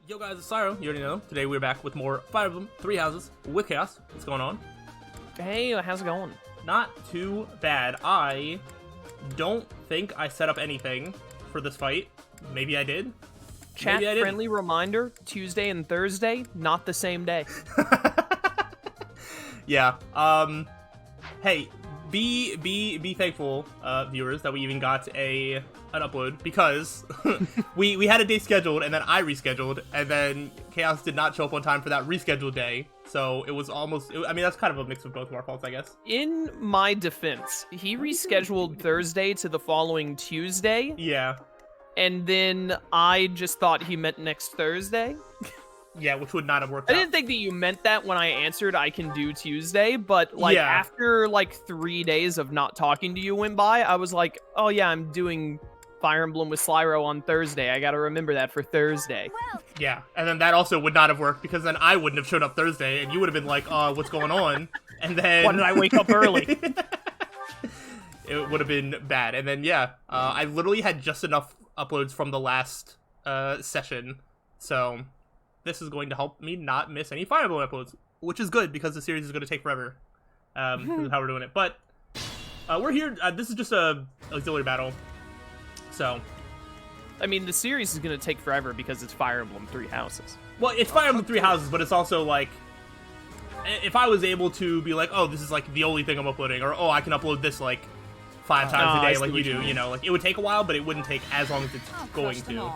Yo guys, it's Slyroh. You already know. Today we're back with more Fire Emblem 3 Houses with Chaos. What's going on? Hey, how's it going? Not too bad. I don't think I set up anything for this fight. Maybe I did. Chat Maybe I friendly reminder, Tuesday and Thursday, not the same day. Yeah. Hey, be thankful, viewers, that we even got an upload, because we had a day scheduled and then I rescheduled, and then Chaos did not show up on time for that rescheduled day. So it was almost, I mean, that's kind of a mix of both of our faults, I guess. In my defense, he rescheduled Thursday to the following Tuesday. Yeah. And then I just thought he meant next Thursday. Yeah, which would not have worked I out. didn't think that you meant that when I answered I can do Tuesday, but like Yeah. after like 3 days of not talking to you went by, I was like, oh yeah, I'm doing Fire Emblem with Slyroh on Thursday. I gotta remember that for Thursday. Yeah, and then that also would not have worked, because then I wouldn't have showed up Thursday, and you would have been like, what's going on? And then... Why did I wake up early? It would have been bad. And then, yeah, I literally had just enough uploads from the last session, so this is going to help me not miss any Fire Emblem uploads, which is good, because the series is going to take forever, because of how we're doing it. But we're here. This is just a auxiliary battle, so... I mean, the series is gonna take forever because it's Fire Emblem 3 Houses. Well, it's Fire Emblem 3 Houses, but it's also, like, if I was able to be like, oh, this is, like, the only thing I'm uploading, or, oh, I can upload this, like, 5 times a day like you do, you know, like, it would take a while, but it wouldn't take as long as it's going to.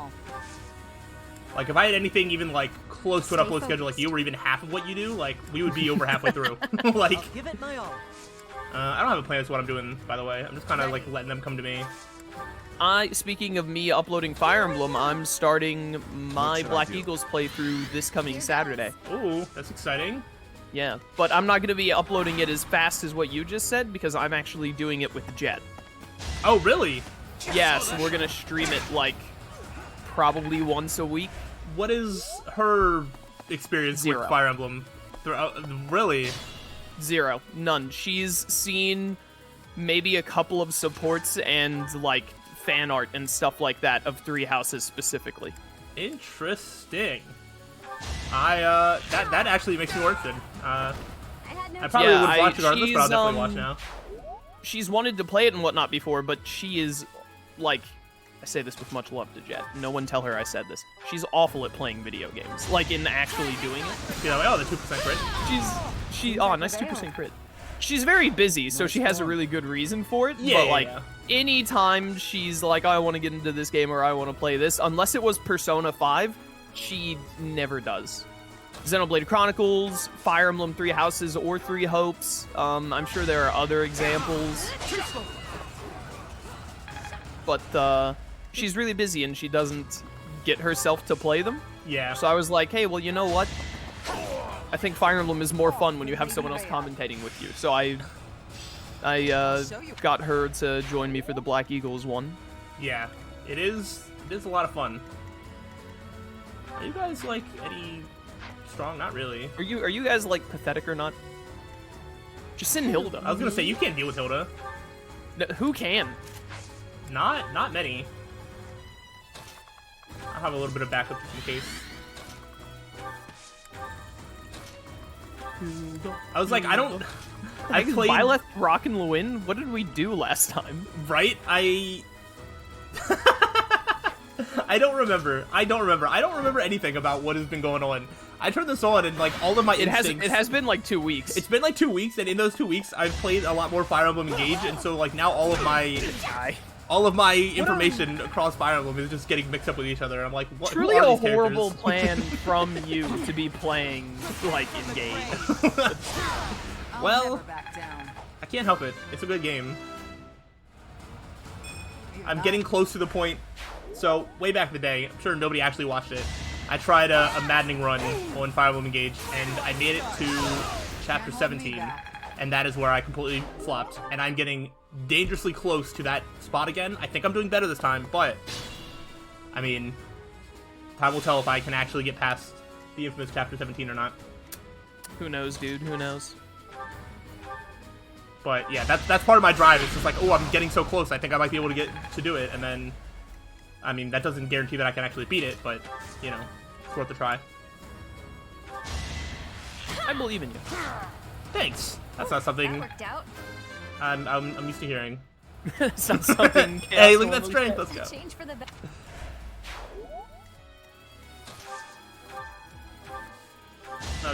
Like, if I had anything even, like, close to an upload schedule like you, or even half of what you do, like, we would be over halfway through. Like, give it my all. I don't have a plan as to what I'm doing, by the way. I'm just kind of, like, letting them come to me. Speaking of me uploading Fire Emblem, I'm starting my Black Eagles playthrough this coming Saturday. Ooh, that's exciting. Yeah, but I'm not going to be uploading it as fast as what you just said, because I'm actually doing it with Jet. Oh, really? Yeah, so we're going to stream it, like, probably once a week. What is her experience 0. with Fire Emblem? Really? 0. None. She's seen maybe a couple of supports and, like, fan art and stuff like that of 3 Houses specifically. Interesting. That actually makes me more interested. I probably would have watched regardless, but I'll definitely watch now. She's wanted to play it and whatnot before, but she is, like, I say this with much love to Jet. No one tell her I said this. She's awful at playing video games, like in actually doing it. Yeah, like, oh, the 2% crit. Oh, nice 2% crit. She's very busy, so she has a really good reason for it. Yeah, but like, yeah. anytime she's like, I want to get into this game or I want to play this, unless it was Persona 5, she never does. Xenoblade Chronicles, Fire Emblem 3 Houses, or 3 Hopes. I'm sure there are other examples. But she's really busy and she doesn't get herself to play them. Yeah. So I was like, hey, well, you know what? I think Fire Emblem is more fun when you have someone else commentating with you. So I got her to join me for the Black Eagles one. Yeah, it is a lot of fun. Are you guys, like, any strong? Not really. Are you guys, like, pathetic or not? Just send Hilda. I was gonna say, you can't deal with Hilda. No, who can? Not many. I'll have a little bit of backup just in case. I was like, I played... Byleth, Rock, and Lewin? What did we do last time? Right? I don't remember. I don't remember anything about what has been going on. I turned this on and, like, all of my instincts... It has been, like, 2 weeks. It's been, like, 2 weeks, and in those 2 weeks, I've played a lot more Fire Emblem Engage, and so, like, now all of my information across Fire Emblem is just getting mixed up with each other. And I'm like, what? Truly a horrible plan from you to be playing, like, Engage. Well, I can't help it. It's a good game. I'm getting close to the point. So, way back in the day, I'm sure nobody actually watched it, I tried a maddening run on Fire Emblem Engage, and I made it to Chapter 17, and that is where I completely flopped, and I'm getting dangerously close to that spot again. I think I'm doing better this time, but, I mean, time will tell if I can actually get past the infamous Chapter 17 or not. Who knows, dude? Who knows? But yeah, that's part of my drive. It's just like, oh, I'm getting so close. I think I might be able to get to do it, and then, I mean, that doesn't guarantee that I can actually beat it, but you know, It's worth a try. I believe in you. Thanks. That's not something That worked out. I'm used to hearing. Sounds something. Hey, look at that strength. Let's go. Change for the best.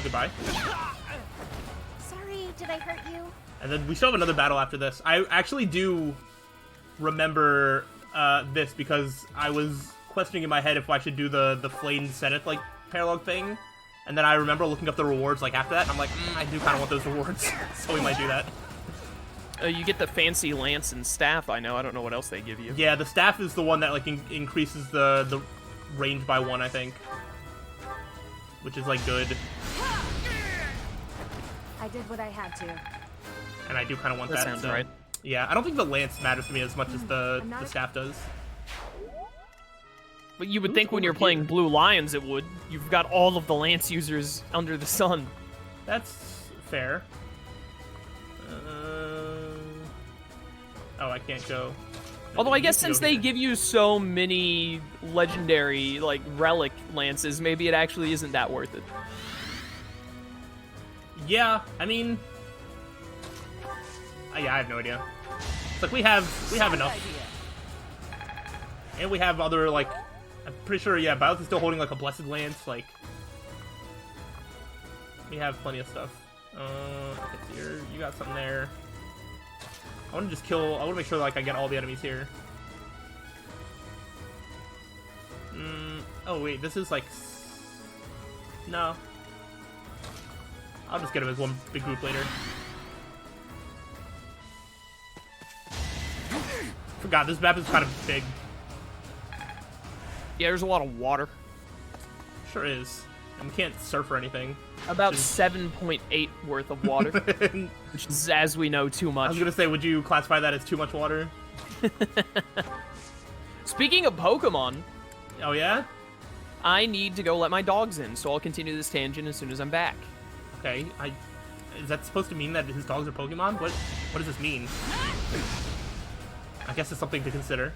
Goodbye. Sorry, did I hurt you? And then we still have another battle after this. I actually do remember this because I was questioning in my head if I should do the Flame Zenith like paralogue thing, and then I remember looking up the rewards like after that, and I'm like, I do kind of want those rewards, so we might do that. You get the fancy lance and staff. I know. I don't know what else they give you. Yeah, the staff is the one that like increases the range by 1, I think, which is like good. I did what I had to. And I do kind of want That that. sounds so. right. Yeah, I don't think the lance matters to me as much as the staff does. But you would think when you're playing Blue Lions it would. You've got all of the lance users under the sun. That's fair. Oh, I can't go. Although I You guess can go since they here. give you so many legendary, like, relic lances, maybe it actually isn't that worth it. Yeah, I mean... yeah, I have no idea. It's like we have enough. And we have other, like... I'm pretty sure, yeah, Bowser is still holding, like, a Blessed Lance, like... We have plenty of stuff. Here, you got something there. I want to just kill... I want to make sure, like, I get all the enemies here. Oh, wait, this is, like... No. I'll just get them as one big group later. Forgot, this map is kind of big. Yeah, there's a lot of water. Sure is. And we can't surf or anything. About 7.8 worth of water, which is, as we know, too I much. was gonna say, would you classify that as too much water? Speaking of Pokemon, Oh, yeah? I need to go let my dogs in, so I'll continue this tangent as soon as I'm back. Okay, is that supposed to mean that his dogs are Pokemon? What does this mean? I guess it's something to consider.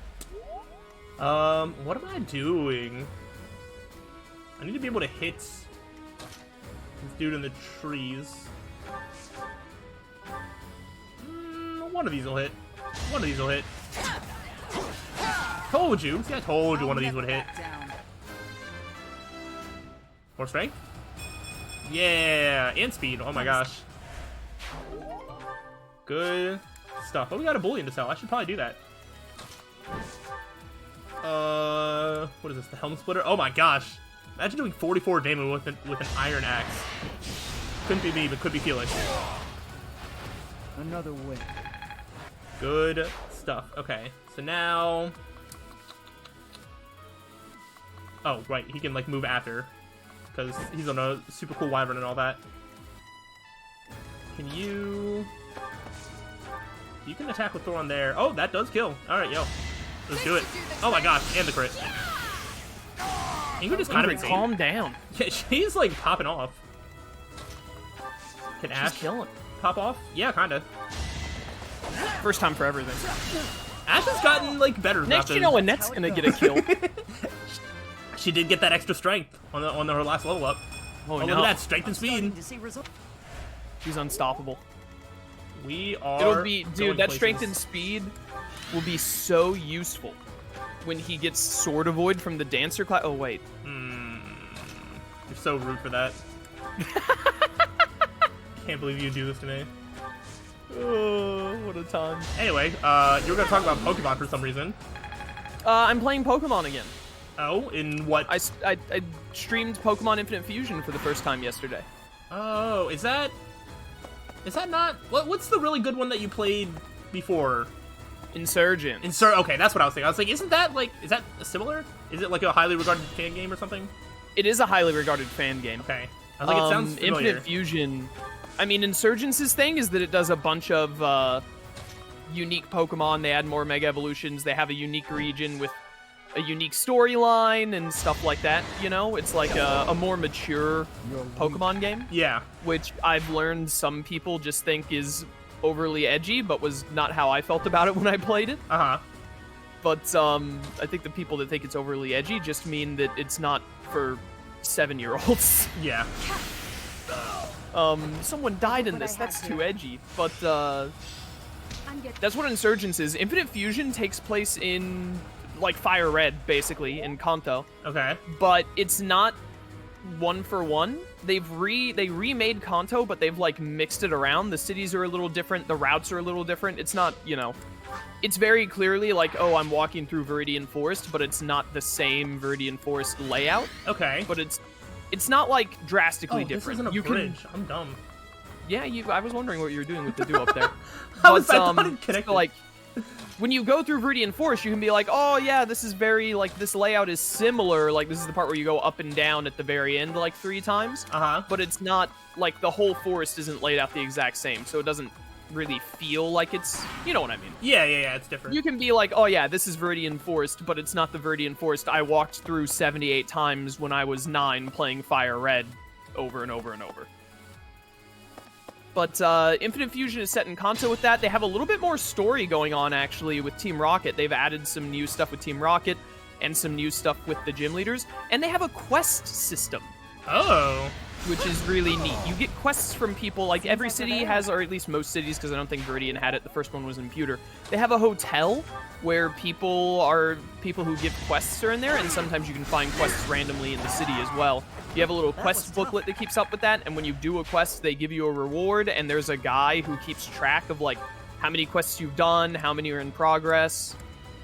What am I doing? I need to be able to hit this dude in the trees. One of these will hit. One of these will hit. Told you. See, I told you one of these would hit. More strength? Yeah, and speed. Oh my gosh. Good stuff. Oh, we got a bullion to sell. I should probably do that. What is this? The Helm Splitter? Oh my gosh. Imagine doing 44 damage with an iron axe. Couldn't be me, but could be Felix. Another win. Good stuff. Okay, so now... Oh, right. He can, like, move after. Because he's on a super cool wyvern and all that. Can you... You can attack with Thor on there. Oh, that does kill. Alright, yo. Let's do it. Oh my gosh, and the crit. Ingrid is kind of Ingrid, insane. calm down. Yeah, she's, like, popping off. Can She's Ash killing. pop off? Yeah, kinda. First time for everything. Ash has gotten, like, better. Next, you know, Annette's gonna get a kill. She did get that extra strength on her last level up. Oh, Look no. at that, strength and speed. She's unstoppable. We are. It'll be, going dude, that places. strength and speed will be so useful when he gets Sword Avoid from the Dancer class. Oh, wait. You're so rude for that. Can't believe you do this to me. Oh, what a time. Anyway, you were gonna talk about Pokemon for some reason. I'm playing Pokemon again. Oh, in what? I streamed Pokemon Infinite Fusion for the first time yesterday. Oh, is that not? What's the really good one that you played before? Insurgent. Okay, that's what I was thinking. I was like, isn't that like, is that similar? Is it like a highly regarded fan game or something? It is a highly regarded fan game. Okay. I was like, it sounds familiar. Infinite Fusion. I mean, Insurgence's thing is that it does a bunch of unique Pokemon. They add more Mega Evolutions. They have a unique region with a unique storyline and stuff like that. You know, it's like a more mature Pokemon game. Yeah. Which I've learned some people just think is overly edgy, but was not how I felt about it when I played it. Uh-huh. But I think the people that think it's overly edgy just mean that it's not for 7-year-olds. Yeah. Someone died in What I this. had That's to. too edgy. But I'm good. that's what Insurgence is. Infinite Fusion takes place in like Fire Red, basically, in Kanto. Okay. But it's not one for one. They remade Kanto, but they've like mixed it around. The cities are a little different. The routes are a little different. It's not, you know, it's very clearly like, oh, I'm walking through Viridian Forest, but it's not the same Viridian Forest layout. Okay. But it's not like drastically Oh, different. this isn't a You bridge. can, I'm dumb. yeah, I was wondering what you were doing with the do up there. I thought it connected. So, like, when you go through Viridian Forest, you can be like, oh yeah, this is very, like, this layout is similar. Like, this is the part where you go up and down at the very end, like, 3 times. Uh-huh. But it's not, like, the whole forest isn't laid out the exact same, so it doesn't really feel like it's, you know what I mean. Yeah, it's different. You can be like, oh yeah, this is Viridian Forest, but it's not the Viridian Forest I walked through 78 times when I was 9 playing Fire Red over and over and over. But Infinite Fusion is set in Kanto with that. They have a little bit more story going on, actually, with Team Rocket. They've added some new stuff with Team Rocket and some new stuff with the gym leaders. And they have a quest system, Oh. which is really neat. You get quests from people, like every city has, or at least most cities, because I don't think Viridian had it. The first one was in Pewter. They have a hotel where people who give quests are in there, and sometimes you can find quests randomly in the city as well. You have a little quest booklet that keeps up with that, and when you do a quest, they give you a reward, and there's a guy who keeps track of, like, how many quests you've done, how many are in progress,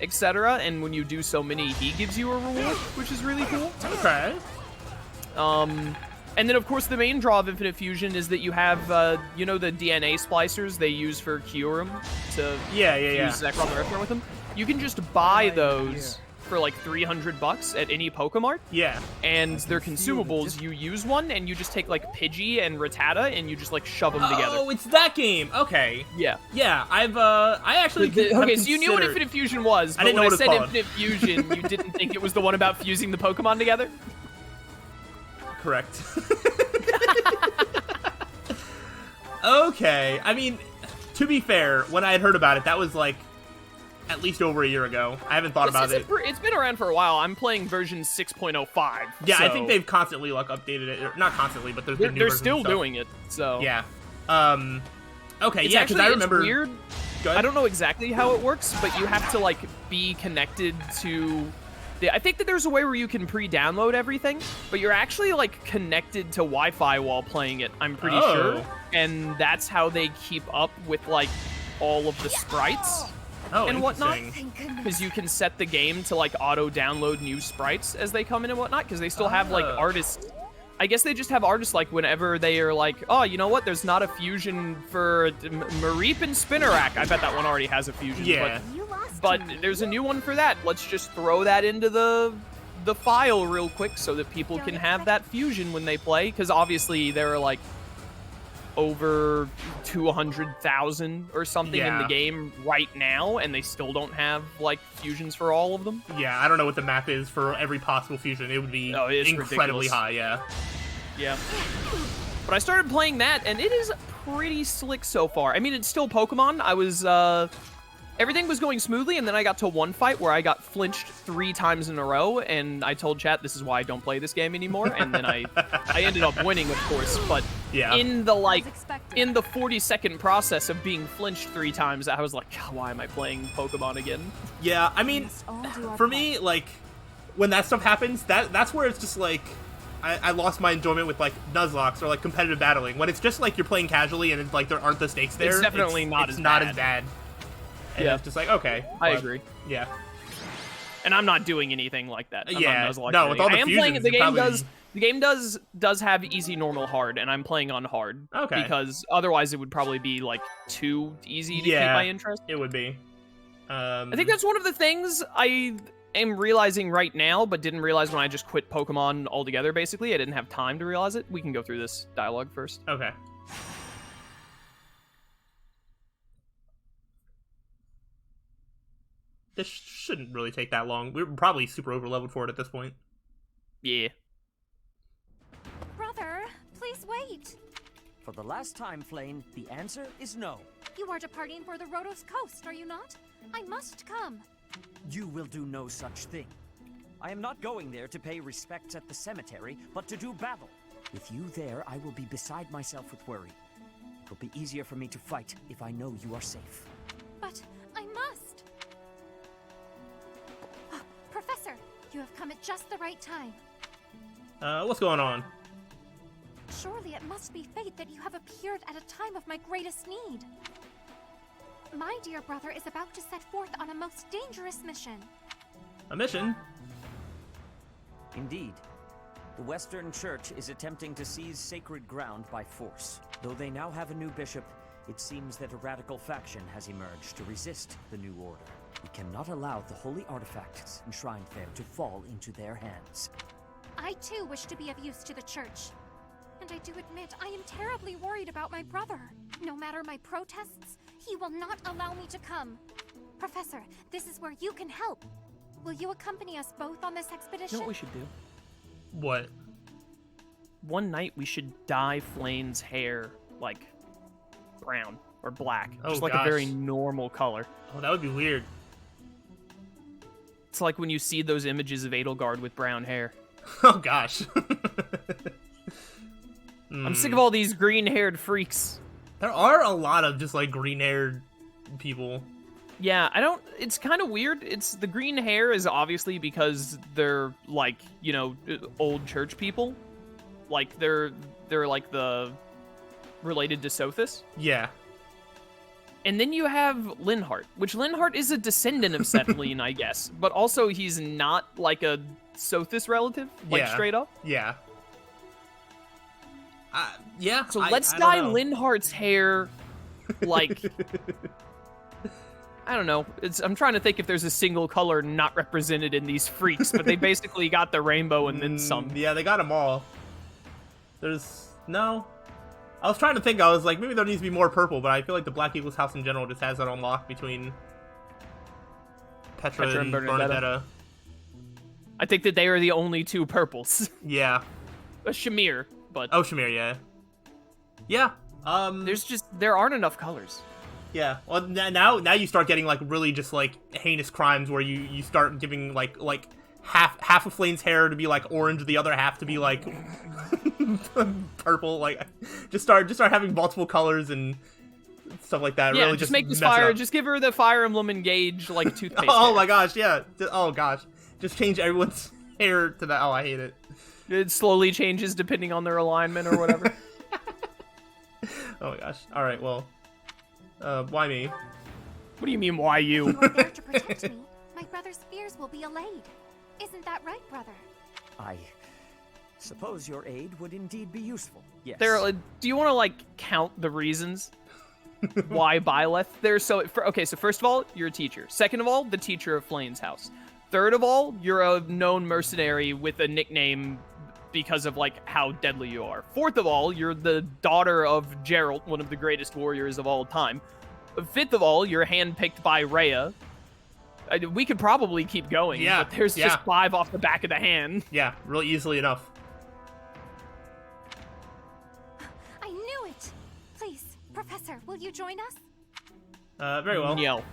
etc. And when you do so many, he gives you a reward, which is really cool. Okay. And then, of course, the main draw of Infinite Fusion is that you have, you know, the DNA splicers they use for Kyurem to Yeah. use Zekrom the Earthborn with them? You can just buy those for like $300 at any Pokemart, Yeah. and they're consumables. You use one, and you just take like Pidgey and Rattata, and you just like shove them together. Oh, it's that game. Okay. Yeah. Yeah, I actually Okay, so you knew what Infinite Fusion was, but didn't know when I what said it's called. Infinite Fusion, you didn't think it was the one about fusing the Pokemon together? Correct. Okay. I mean, to be fair, when I had heard about it, that was like at least over a year ago. I haven't thought about it. It's been around for a while. I'm playing version 6.05. Yeah, so I think they've constantly like updated it. Or, not constantly, but there's been new they're versions still and stuff. doing it. So Yeah. Okay. It's Yeah, actually, because I remember. it's weird. Go ahead. I don't know exactly how it works, but you have to like be connected to. I think that there's a way where you can pre-download everything, but you're actually like connected to Wi-Fi while playing it. I'm pretty sure, and that's how they keep up with like all of the sprites Oh, and whatnot. interesting. Thank goodness. Because you can set the game to like auto-download new sprites as they come in and whatnot. Because they still have like Oh. artists. I guess they just have artists like whenever they are like, oh, you know what? There's not a fusion for Mareep and Spinnerack. I bet that one already has a fusion. Yeah. You lost But to me. there's a new one for that. Let's just throw that into the file real quick so that people can have that fusion when they play. Because obviously there are like over 200,000 or something in the Yeah. game right now, and they still don't have like fusions for all of them. Yeah, I don't know what the map is for every possible fusion. It would be Oh, it's incredibly ridiculous. high. Yeah. Yeah. But I started playing that, and it is pretty slick so far. I mean, it's still Pokemon. I was, everything was going smoothly, and then I got to one fight where I got flinched 3 times in a row, and I told chat this is why I don't play this game anymore, and then I ended up winning, of course, but Yeah. in the, like, As expected. in the 40-second process of being flinched 3 times, I was like, "God, why am I playing Pokemon again?" Yeah. I mean, Must all do our for part. me, like, when that stuff happens, that's where it's just like, I lost my enjoyment with like Nuzlocke or like competitive battling. When it's just like you're playing casually and it's like there aren't the stakes there. It's definitely not it's as not bad. as bad. And Yeah. it's just like okay. I but, agree. Yeah. And I'm not doing anything like that. I'm Yeah, not Nuzlocke no, or with all the anything. I am playing. fusions, The you game probably- the game does have easy, normal, hard, and I'm playing on hard. Okay. Because otherwise it would probably be like too easy to keep Yeah. my interest. It would be. I think that's one of the things I am realizing right now, but didn't realize when I just quit Pokemon altogether. Basically, I didn't have time to realize it. We can go through this dialogue first. Okay. This shouldn't really take that long. We're probably super over-leveled for it at this point. Yeah. Brother, please wait. For the last time, Flame, the answer is no. You are departing for the Rhodos coast, are you not? I must come. You will do no such thing. I am not going there to pay respects at the cemetery, but to do battle. With you there, I will be beside myself with worry. It will be easier for me to fight if I know you are safe. But I must. Oh, Professor, you have come at just the right time. What's going on? Surely it must be fate that you have appeared at a time of my greatest need. My dear brother is about to set forth on a most dangerous mission. A mission? Indeed. The Western Church is attempting to seize sacred ground by force. Though they now have a new bishop, it seems that a radical faction has emerged to resist the new order. We cannot allow the holy artifacts enshrined there to fall into their hands. I too wish to be of use to the church. And I do admit I am terribly worried about my brother. No matter my protests, he will not allow me to come. Professor, this is where you can help. Will you accompany us both on this expedition? You know what we should do? What? One night we should dye Flayn's hair like brown or black. Oh, just like gosh. a very normal color. Oh, that would be weird. It's like when you see those images of Edelgard with brown hair. Oh, gosh. I'm sick of all these green-haired freaks. There are a lot of just, like, green-haired people. Yeah, it's kind of weird. It's the green hair is obviously because they're like, you know, old church people. Like they're like the related to Sothis. Yeah. And then you have Linhart, which Linhart is a descendant of Sethlin, I guess, but also he's not like a Sothis relative, like Yeah. straight up. Yeah. Yeah. So I let's don't dye know. Linhart's hair like I don't know. I'm trying to think if there's a single color not represented in these freaks, but they basically got the rainbow and then some. Yeah, they got them all. No. I was trying to think. I was like, maybe there needs to be more purple, but I feel like the Black Eagles house in general just has that on lock between Petra and Bernadetta. I think that they are the only two purples. Yeah. A Shamir, but Oh, Shamir, yeah. Yeah. there aren't enough colors. Yeah. Well, now you start getting like really just like heinous crimes where you start giving like half of Flayn's hair to be like orange, the other half to be like purple. Like just start having multiple colors and stuff like that. Yeah, Really just make this mess it fire. up. Just give her the Fire Emblem Engage like toothpaste. Oh hair. my gosh, yeah. Oh gosh, just change everyone's hair to that. Oh, I hate it. It slowly changes depending on their alignment or whatever. Oh my gosh. All right, well, why me? What do you mean, why you? You are there to protect me. My brother's fears will be allayed. Isn't that right, brother? I suppose your aid would indeed be useful. Yes. Do you want to like count the reasons why Byleth? So first of all, you're a teacher. Second of all, the teacher of Flayn's house. Third of all, you're a known mercenary with a nickname because of like how deadly you are. Fourth of all, you're the daughter of Geralt, one of the greatest warriors of all time. Fifth of all, you're handpicked by Rhea. We could probably keep going, Yeah, but there's yeah. just 5 off the back of the hand. Yeah, really easily enough. I knew it! Please, Professor, will you join us? Very well. No.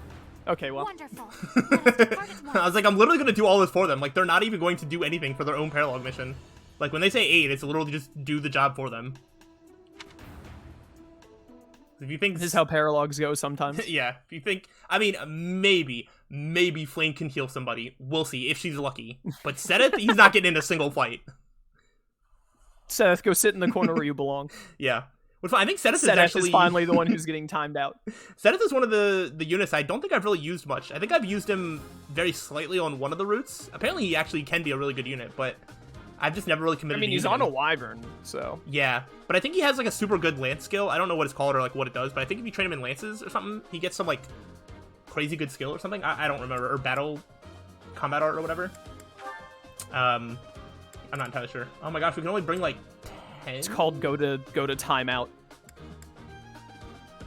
Okay, well. Wonderful. Let us depart at I once. was like, I'm literally gonna do all this for them. Like, they're not even going to do anything for their own paralogue mission. Like, when they say aid, it's literally just do the job for them. If you think This is how paralogs go sometimes. yeah, if you think, I mean, maybe Flame can heal somebody. We'll see if she's lucky. But Sedith, he's not getting in a single fight. Seth, go sit in the corner where you belong. Yeah. Which I think Sedith is Seth actually is finally the one who's getting timed out. Sedith is one of the units I don't think I've really used much. I think I've used him very slightly on one of the routes. Apparently he actually can be a really good unit, but I've just never really I committed mean, to he's using on him. a wyvern, so. Yeah, but I think he has like a super good lance skill. I don't know what it's called or like what it does, but I think if you train him in lances or something, he gets some like crazy good skill or something. I don't remember, or battle combat art or whatever. I'm not entirely sure. Oh my gosh, we can only bring like 10. It's called go to timeout.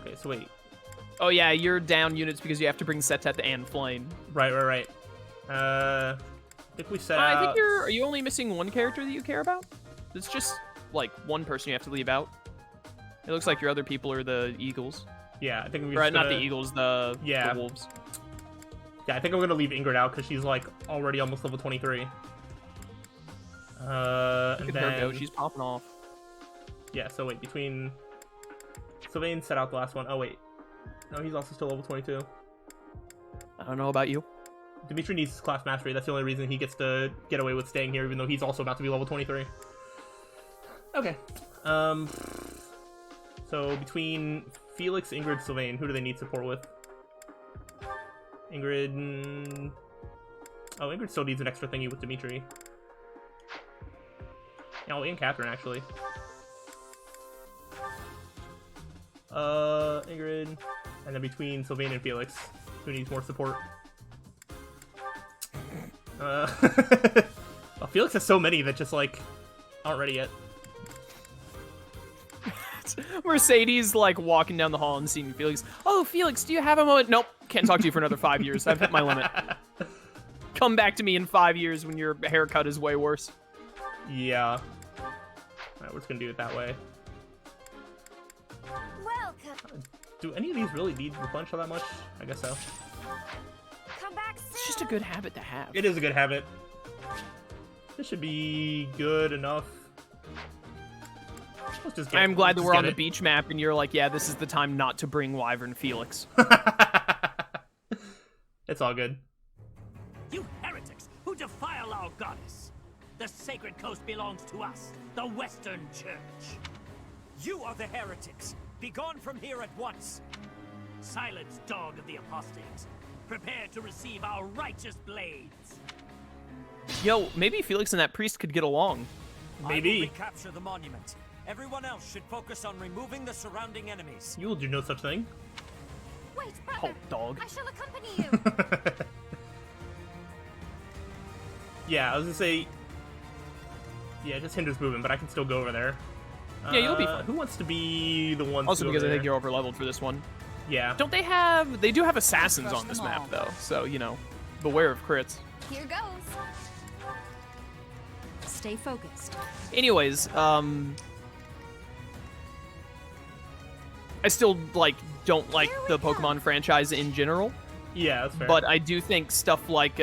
Okay, so wait. Oh yeah, you're down units because you have to bring Setet and Flame. Right. I think we set I out. think are you only missing one character that you care about? It's just like one person you have to leave out. It looks like your other people are the Eagles. Yeah, I think we Right, not the Eagles, the Yeah. Wolves. Yeah, I think I'm gonna leave Ingrid out because she's like already almost level 23. And Look at her go. then She's popping off. yeah. So wait, between Sylvain set out the last one. Oh wait, no, he's also still level 22. I don't know about you. Dimitri needs his class mastery. That's the only reason he gets to get away with staying here, even though he's also about to be level 23. Okay. So between Felix, Ingrid, Sylvain, who do they need support with? Ingrid. Oh, Ingrid still needs an extra thingy with Dimitri. Oh, and Catherine actually. Ingrid, and then between Sylvain and Felix, who needs more support? Well, Felix has so many that just like aren't ready yet. Mercedes like walking down the hall and seeing Felix. Oh, Felix, do you have a moment? Nope, can't talk to you for another 5 years. I've hit my limit. Come back to me in 5 years when your haircut is way worse. Yeah. Alright, we're just gonna do it that way. Welcome. Do any of these really need the punch all that much? I guess so. Come back soon. It's just a good habit to have. It is a good habit. This should be good enough. Let's just I'm glad that we're on the it. beach map and you're like, yeah, this is the time not to bring Wyvern Felix. It's all good. You heretics who defile our goddess! The sacred coast belongs to us, the Western Church. You are the heretics! Begone from here at once! Silence, dog of the apostates. Prepare to receive our righteous blades. Yo, maybe Felix and that priest could get along. I will Maybe. recapture the monument. Everyone else should focus on removing the surrounding enemies. You will do no such thing. Wait, brother. Oh, dog. I shall accompany you. Yeah, I was gonna say. Yeah, it just hinders movement, but I can still go over there. Yeah, you'll be fine. Who wants to be the one? Also to go because I over think there? you're over leveled for this one. Yeah. Don't they have... They do have assassins Crush on this them all. map, though. So, you know, beware of crits. Here goes. Stay focused. Anyways, I still, like, don't like Here we the go. Pokemon franchise in general. Yeah, that's fair. But I do think stuff like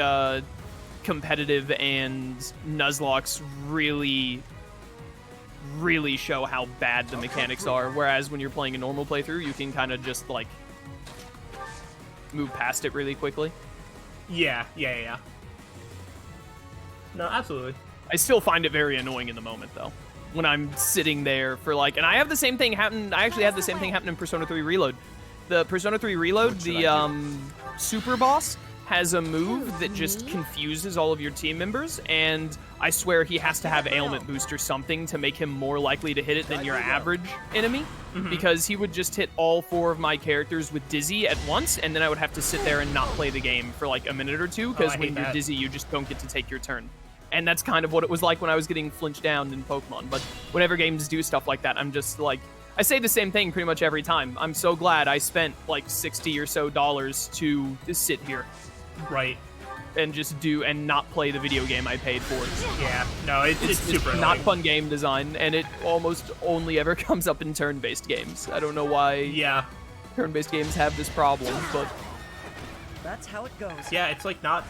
competitive and Nuzlocke really show how bad the mechanics are, whereas when you're playing a normal playthrough, you can kind of just, like, move past it really quickly. Yeah. No, absolutely. I still find it very annoying in the moment, though. When I'm sitting there for, like... And I have the same thing happen... I actually had the same thing happen in Persona 3 Reload. The Persona 3 Reload, the super boss, has a move that just confuses all of your team members, and I swear he has to have ailment boost or something to make him more likely to hit it than your average enemy, because he would just hit all 4 of my characters with Dizzy at once, and then I would have to sit there and not play the game for like a minute or two, because I when hate you're that. Dizzy, you just don't get to take your turn. And that's kind of what it was like when I was getting flinched down in Pokemon. But whenever games do stuff like that, I'm just like... I say the same thing pretty much every time. I'm so glad I spent like $60 or so to sit here Right. and just do and not play the video game I paid for. Yeah. No, it's super not annoying. fun game design, and it almost only ever comes up in turn-based games. I don't know why Yeah. turn-based games have this problem, but That's how it goes. Yeah, it's like not.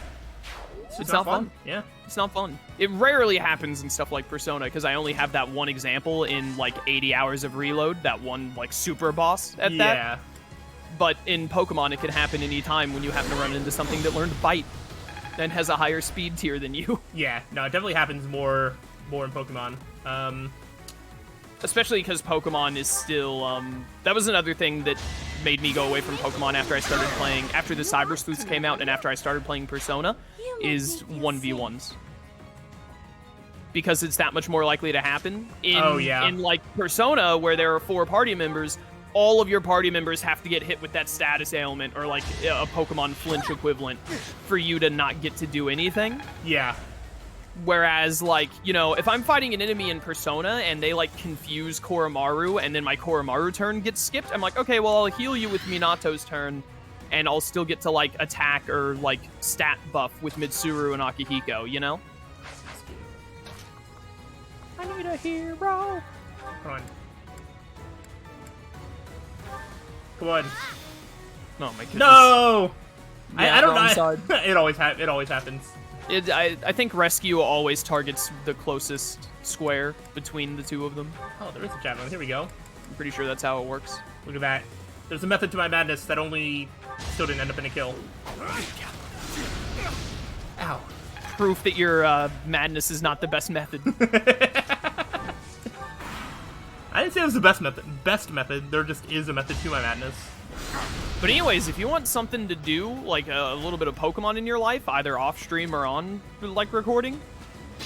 It's not fun. Yeah. it's not fun. It rarely happens in stuff like Persona, because I only have that one example in like 80 hours of Reload, that one like super boss at that. Yeah. But in Pokemon, it can happen anytime when you happen to run into something that learned Bite and has a higher speed tier than you. Yeah. No, it definitely happens more in Pokemon. Especially because Pokemon is still, that was another thing that made me go away from Pokemon after I started playing, after the Cyber Sleuths came out and after I started playing Persona, is 1v1s. Because it's that much more likely to happen. In like Persona, where there are 4 party members, all of your party members have to get hit with that status ailment or like a Pokemon flinch equivalent for you to not get to do anything. Yeah. Whereas, like, you know, if I'm fighting an enemy in Persona and they, like, confuse Koromaru and then my Koromaru turn gets skipped, I'm like, okay, well, I'll heal you with Minato's turn and I'll still get to, like, attack or, like, stat buff with Mitsuru and Akihiko, you know? I need a hero. Come on. Come on. Oh, my goodness. No! Yeah, I don't wrong know. side. It always happens. I think rescue always targets the closest square between the two of them. Oh, there is a javelin. Here we go. I'm pretty sure that's how it works. Look at that. There's a method to my madness that only still didn't end up in a kill. Ow. Proof that your madness is not the best method. I didn't say it was the best method. There just is a method to my madness. But anyways, if you want something to do, like a little bit of Pokemon in your life, either off stream or on like recording,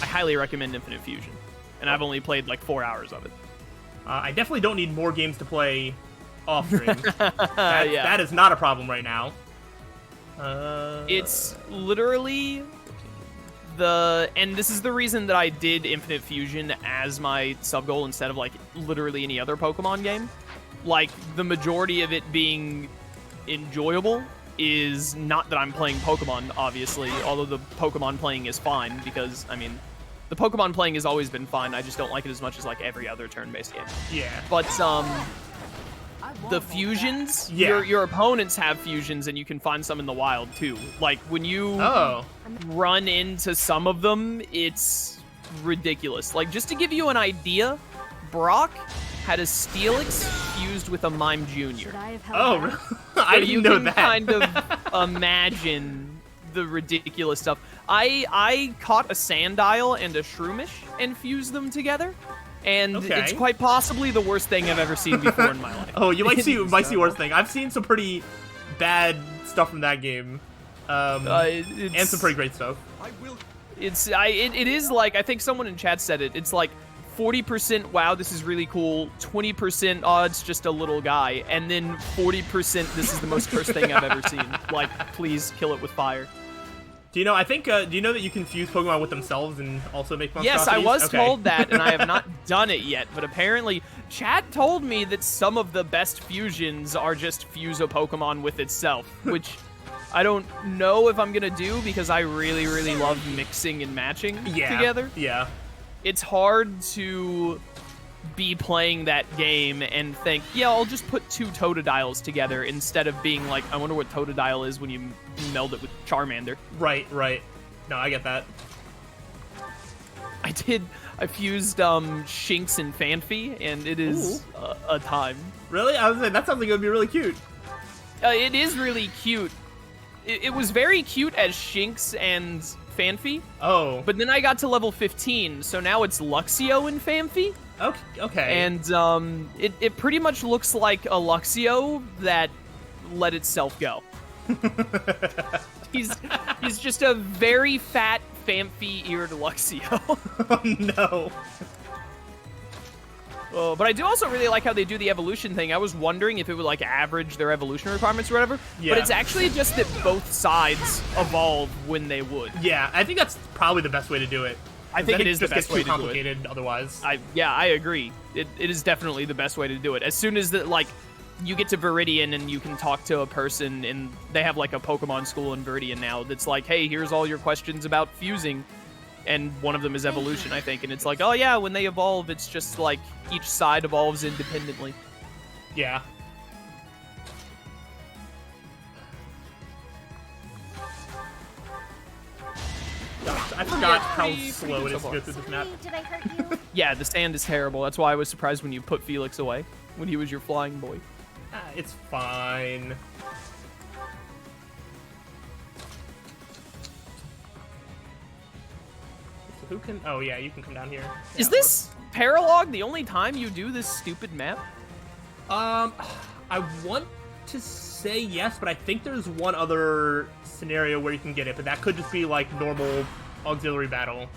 I highly recommend Infinite Fusion. And I've only played like 4 hours of it. I definitely don't need more games to play off stream. Yeah. That is not a problem right now. It's literally and this is the reason that I did Infinite Fusion as my sub goal instead of like literally any other Pokemon game. Like the majority of it being enjoyable is not that I'm playing Pokemon, obviously, although the Pokemon playing is fine because, I mean, the Pokemon playing has always been fine. I just don't like it as much as like every other turn-based game. Yeah. But the fusions, Yeah. your opponents have fusions, and you can find some in the wild too. Like when you run into some of them, it's ridiculous. Like just to give you an idea, Brock had a Steelix fused with a Mime Jr. Should I have held Oh, back? really? I didn't know that. You can kind of imagine the ridiculous stuff. I caught a Sandile and a Shroomish and fused them together. And it's quite possibly the worst thing I've ever seen before in my life. Oh, you might see worse thing. I've seen some pretty bad stuff from that game, and some pretty great stuff. It is like, I think someone in chat said it. It's like 40% wow, this is really cool. 20% oh, it's just a little guy, and then 40% this is the most cursed thing I've ever seen. Like, please kill it with fire. Do you know? I think. Do you know that you can fuse Pokemon with themselves and also make monstrosities? Yes, I was told that, and I have not done it yet. But apparently, chat told me that some of the best fusions are just fuse a Pokemon with itself, which I don't know if I'm gonna do because I really, really love mixing and matching together. Yeah. It's hard to be playing that game and think, yeah, I'll just put two Totodiles together instead of being like, I wonder what Totodile is when you meld it with Charmander. Right. No, I get that. I fused Shinx and Fanphy, and it is a time. Really? I was saying, that sounds like it would be really cute. It is really cute. It was very cute as Shinx and Fanphy. Oh. But then I got to level 15, so now it's Luxio and Fanphy. Okay. And it pretty much looks like a Luxio that let itself go. He's just a very fat, Fanphy-eared Luxio. Oh, no. But I do also really like how they do the evolution thing. I was wondering if it would like average their evolution requirements or whatever. Yeah. But it's actually just that both sides evolve when they would. Yeah, I think that's probably the best way to do it. I think it is the best way to do it. It just gets too complicated otherwise. I agree. It is definitely the best way to do it. As soon as like you get to Viridian and you can talk to a person, and they have like a Pokemon school in Viridian now that's like, hey, here's all your questions about fusing. And one of them is evolution, I think. And it's like, oh yeah, when they evolve, it's just like each side evolves independently. Yeah. Gosh, I forgot how slow it is to go through this map. Did I hurt you? Yeah, the sand is terrible. That's why I was surprised when you put Felix away, when he was your flying boy. It's fine. So who can... Oh, yeah, you can come down here. Is this paralogue the only time you do this stupid map? I want to say yes, but I think there's one other scenario where you can get it, but that could just be like normal auxiliary battle.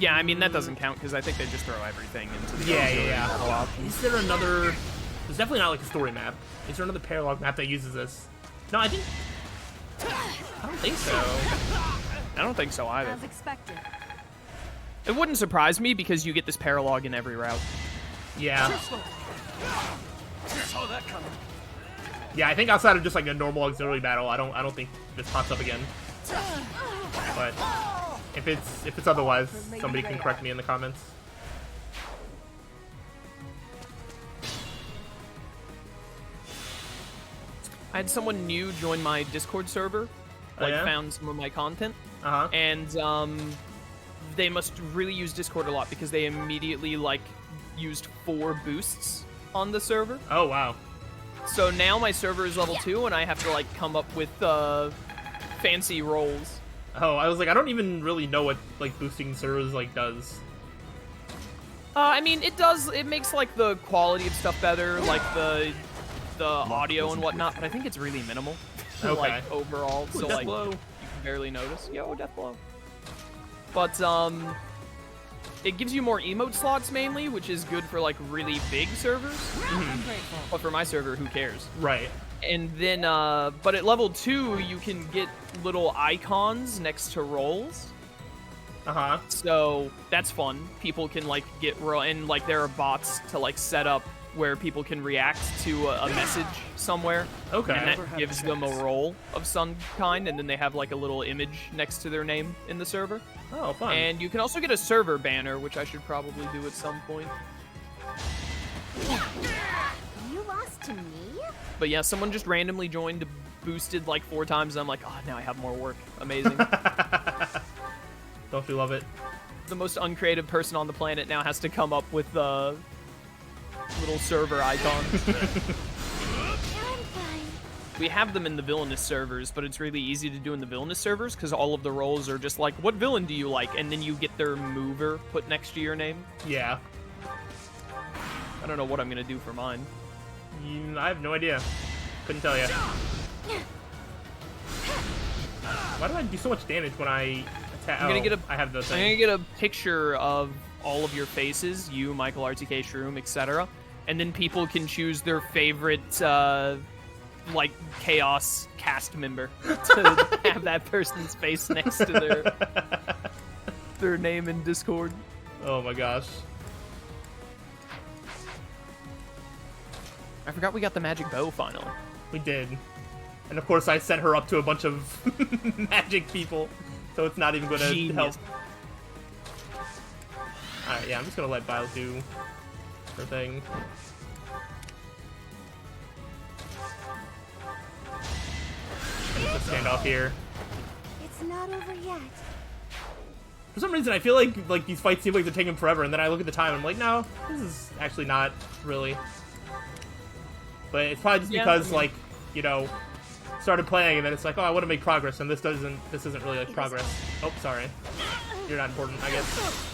Yeah, I mean, that doesn't count because I think they just throw everything into the auxiliary battle option. Is there another... There's definitely not like a story map. Is there another paralogue map that uses this? No, I don't think so. I don't think so either. As expected. It wouldn't surprise me because you get this paralogue in every route. Yeah. Saw that coming. Yeah, I think outside of just like a normal auxiliary battle, I don't think this pops up again. But if it's otherwise, somebody can correct me in the comments. I had someone new join my Discord server, like yeah? found some of my content, and they must really use Discord a lot because they immediately like used 4 boosts on the server. Oh wow. So now my server is level 2, and I have to like come up with fancy rolls. Oh, I was like, I don't even really know what like boosting servers like does. I mean, it does. It makes like the quality of stuff better, like the audio and whatnot. But I think it's really minimal, Okay. like overall. So like you can barely notice. Yo, death blow. But it gives you more emote slots mainly, which is good for like really big servers. But for my server, who cares? Right. And then, but at level 2, you can get little icons next to roles. So that's fun. People can like get and like there are bots to like set up where people can react to a message somewhere. Okay. And that gives them a role of some kind, and then they have like a little image next to their name in the server. Oh, fun. And you can also get a server banner, which I should probably do at some point. You lost to me? But yeah, someone just randomly joined, boosted like 4 times, and I'm like, oh, now I have more work. Amazing. Don't you love it? The most uncreative person on the planet now has to come up with little server icons. We have them in the villainous servers, but it's really easy to do in the villainous servers because all of the roles are just like, what villain do you like? And then you get their mover put next to your name. Yeah. I don't know what I'm going to do for mine. I have no idea. Couldn't tell you. Why do I do so much damage when I attack? I'm gonna get I have the thing. I'm gonna get a picture of all of your faces, you, Michael, RTK, Shroom, etc. And then people can choose their favorite, like, Chaos cast member to have that person's face next to their name in Discord. Oh my gosh. I forgot we got the magic bow finally. We did. And of course I set her up to a bunch of magic people, so it's not even going to help. Alright, yeah, I'm just going to let Biles do her thing. And just stand off here. It's not over yet. For some reason, I feel like these fights seem like they're taking forever, and then I look at the time and I'm like, no, this is actually not really. But it's probably just because, like, you know, started playing and then it's like, oh, I want to make progress, and this isn't really like progress. Oh, sorry. You're not important, I guess.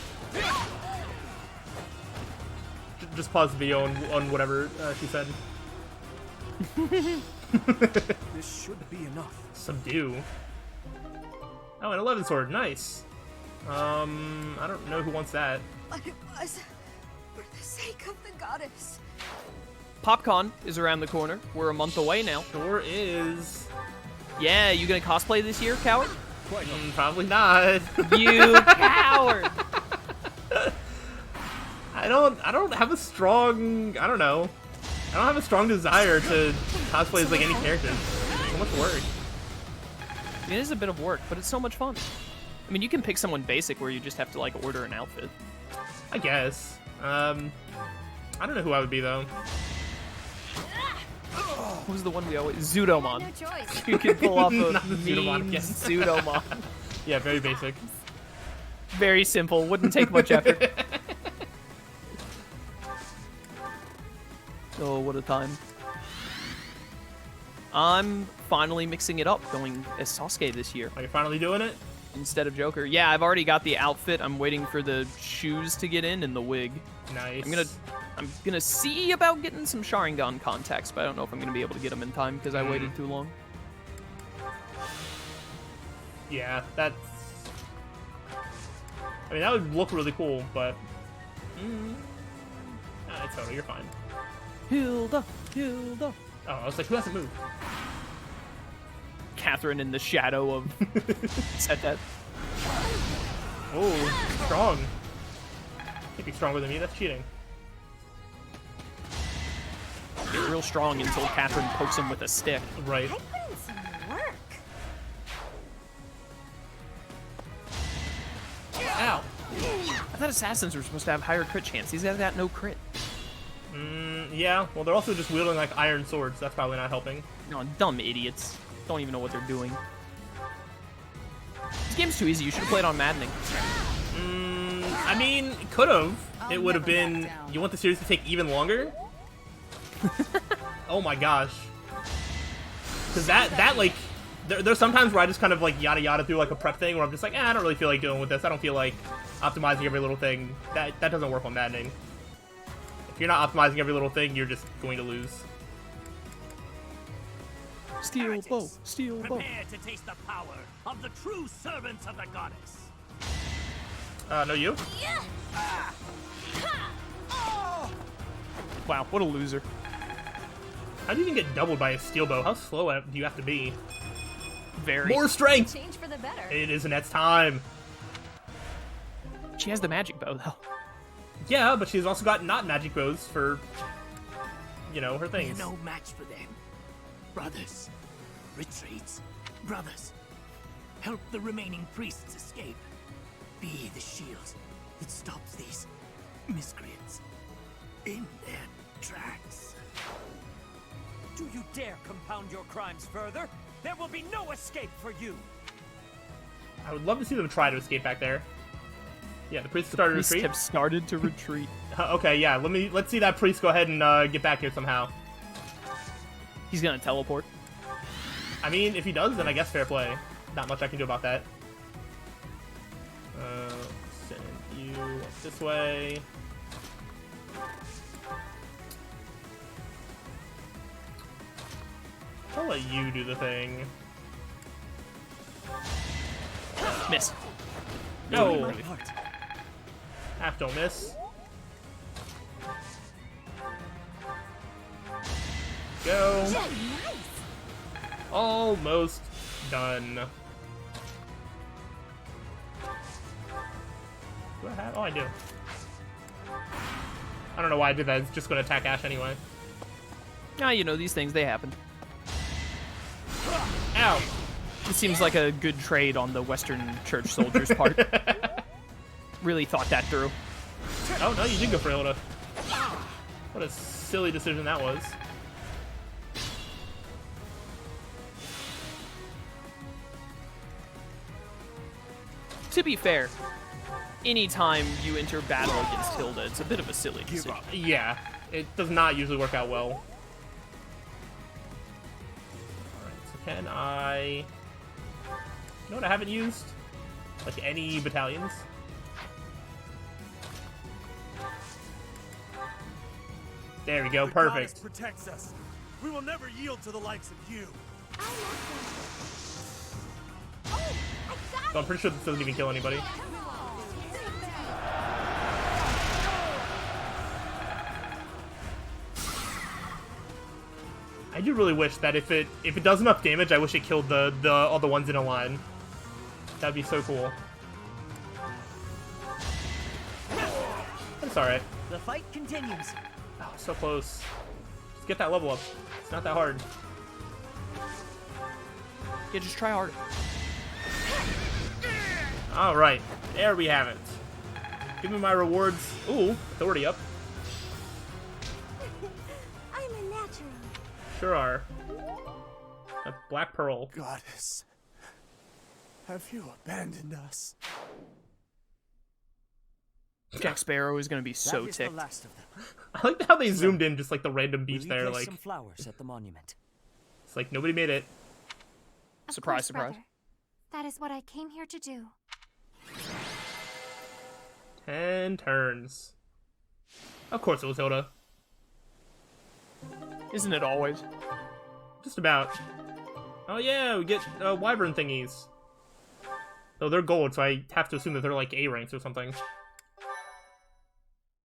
Just pause the video on whatever she said. This should be enough. Subdue. Oh, an 11 sword, nice. I don't know who wants that. But it was for the sake of the goddess. PopCon is around the corner. We're a month away now. Sure is. Yeah, you gonna cosplay this year, coward? Probably not. You coward! I don't have a strong, I don't know. I don't have a strong desire to cosplay as like any character. It's so much work. It is a bit of work, but it's so much fun. I mean, you can pick someone basic where you just have to like order an outfit. I guess. I don't know who I would be though. Who's the one we always... Zudomon. No choice. You can pull off a Not the Zudomon mean again. Zudomon. Yeah, very basic. Very simple. Wouldn't take much effort. Oh, what a time. I'm finally mixing it up, going as Sasuke this year Are you finally doing it? instead of Joker. Yeah, I've already got the outfit. I'm waiting for the shoes to get in and the wig. Nice. I'm gonna see about getting some Sharingan contacts, but I don't know if I'm gonna be able to get them in time because I waited too long. Yeah, that's... I mean, that would look really cool, but... it's over, you're fine. Hilda, Hilda. Oh, I was like, who hasn't moved? Catherine in the shadow of Setet. Oh, strong. Can't be stronger than me, that's cheating. Get real strong until Catherine pokes him with a stick. Right. I put in some work. Ow. I thought assassins were supposed to have higher crit chance. These guys got no crit. Yeah, well, they're also just wielding, like, iron swords. That's probably not helping. No, dumb idiots. Don't even know what they're doing. This game's too easy. You should have played on Maddening. I mean, it could have. It would have been. You want the series to take even longer? Oh my gosh. Because that like, there's sometimes where I just kind of like yada yada through like a prep thing where I'm just like, I don't really feel like dealing with this. I don't feel like optimizing every little thing. That doesn't work on Maddening. If you're not optimizing every little thing, you're just going to lose. Steel bow. Steel bow. Prepare to taste the power of the true servants of the goddess. No you? Wow, what a loser. How do you even get doubled by a steel bow? How slow do you have to be? Very. More strength! Change for the better. It is Annette's time. She has the magic bow, though. Yeah, but she's also got not magic bows for, you know, her We're things. no match for them. Brothers, retreat. Brothers, help the remaining priests escape. Be the shield that stops these miscreants in their tracks. Do you dare compound your crimes further? There will be no escape for you! I would love to see them try to escape back there. Yeah, the priest started to Priests retreat. have started to retreat. Okay, yeah, let's see that priest go ahead and get back here somehow. He's gonna teleport. I mean, if he does, then I guess fair play. Not much I can do about that. Send you this way. I'll let you do the thing. Miss. No! Half don't miss. Go. Almost done. Do I have? Oh, I do. I don't know why I did that. It's just going to attack Ash anyway. Ah, you know, these things, they happen. Ow! It seems like a good trade on the Western Church soldiers' part. Really thought that through. Oh, no, you did go for Hilda. What a silly decision that was. To be fair, anytime you enter battle against Hilda, it's a bit of a silly decision. Yeah, it does not usually work out well. Alright, so can I... You know what I haven't used? Like any battalions? There we go, The goddess perfect. protects us. We will never yield to the likes of you. So I'm pretty sure this doesn't even kill anybody. I do really wish that if it does enough damage, I wish it killed all the ones in a line. That'd be so cool. That's alright. The fight continues. Oh, so close. Just get that level up. It's not that hard. Yeah, just try harder. Alright, there we have it. Give me my rewards. Ooh, authority up. I'm a natural. Sure are. A black pearl. Goddess, have you abandoned us? Jack Sparrow is going to be so That is the ticked. last of them. I like how they zoomed in just like the random beach Will you there. place Like, some flowers at the monument. it's like nobody made it. Of Surprise, course, surprise. brother. That is what I came here to do. 10 turns. Of course it was Hilda. Isn't it always? Just about. Oh yeah, we get wyvern thingies. Though they're gold, so I have to assume that they're like A ranks or something.